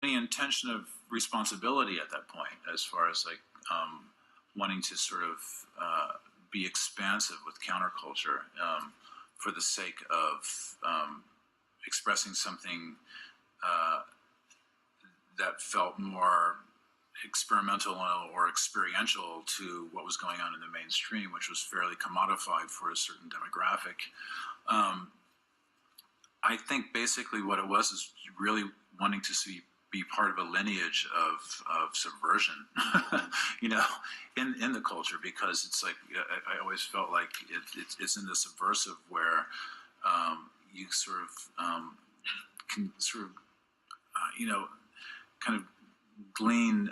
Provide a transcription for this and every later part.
any intention of responsibility at that point, as far as like wanting to sort of be expansive with counterculture for the sake of expressing something that felt more experimental or experiential to what was going on in the mainstream, which was fairly commodified for a certain demographic. I think basically what it was is really wanting to be part of a lineage of subversion, you know, in the culture, because it's like I always felt like it's in the subversive where you sort of can sort of you know, kind of glean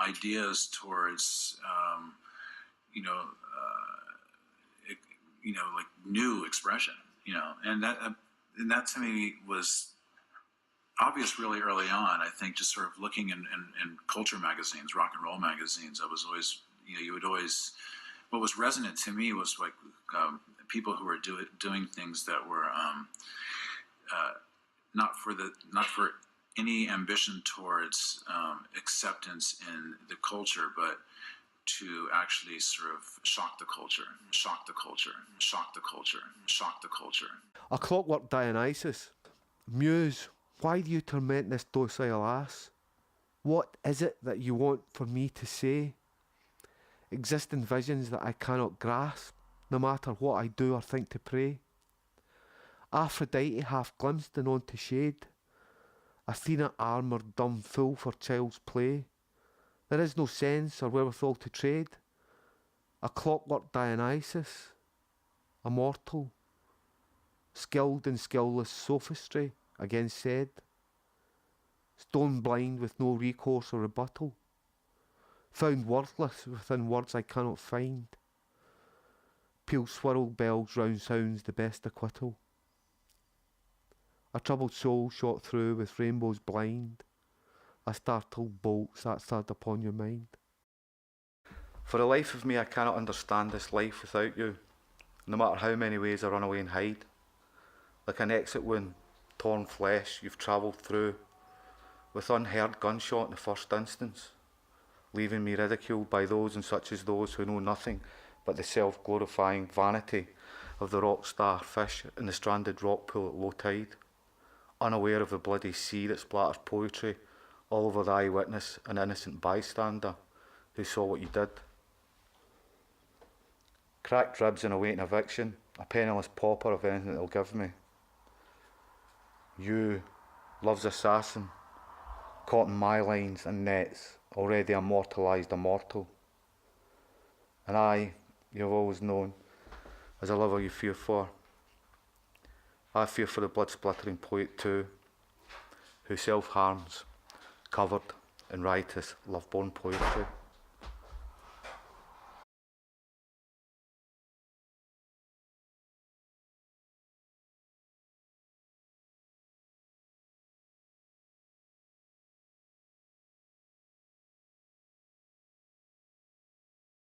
ideas towards you know like new expression, you know, and that to me was obvious really early on. I think just sort of looking in culture magazines, rock and roll magazines, I was always, you know, you would always, what was resonant to me was like people who were doing things that were not for any ambition towards acceptance in the culture, but to actually sort of shock the culture, shock the culture, shock the culture, shock the culture. A clockwork Dionysus. Muse, why do you torment this docile lass? What is it that you want for me to say? Exist in visions that I cannot grasp, no matter what I do or think to pray. Aphrodite half glimpsed and on to shade, Athena armoured dumb full for child's play. There is no sense or wherewithal to trade. A clockwork Dionysus, a mortal, skilled in skillless sophistry, again said, stone blind with no recourse or rebuttal, found worthless within words I cannot find. Peal swirl bells round sounds the best acquittal. A troubled soul shot through with rainbows blind, a startled bolt sat third upon your mind. For the life of me I cannot understand this life without you, no matter how many ways I run away and hide. Like an exit wound, torn flesh you've travelled through, with unheard gunshot in the first instance, leaving me ridiculed by those and such as those who know nothing but the self-glorifying vanity of the rock star fish in the stranded rock pool at low tide, unaware of the bloody sea that splatters poetry all over the eyewitness and innocent bystander who saw what you did. Cracked ribs and awaiting eviction, a penniless pauper of anything they'll give me. You, love's assassin, caught in my lines and nets, already immortalised immortal. And I, you've always known, as a lover you fear for. I fear for the blood-splattering poet too, who self-harms, covered in riotous, love-born poetry.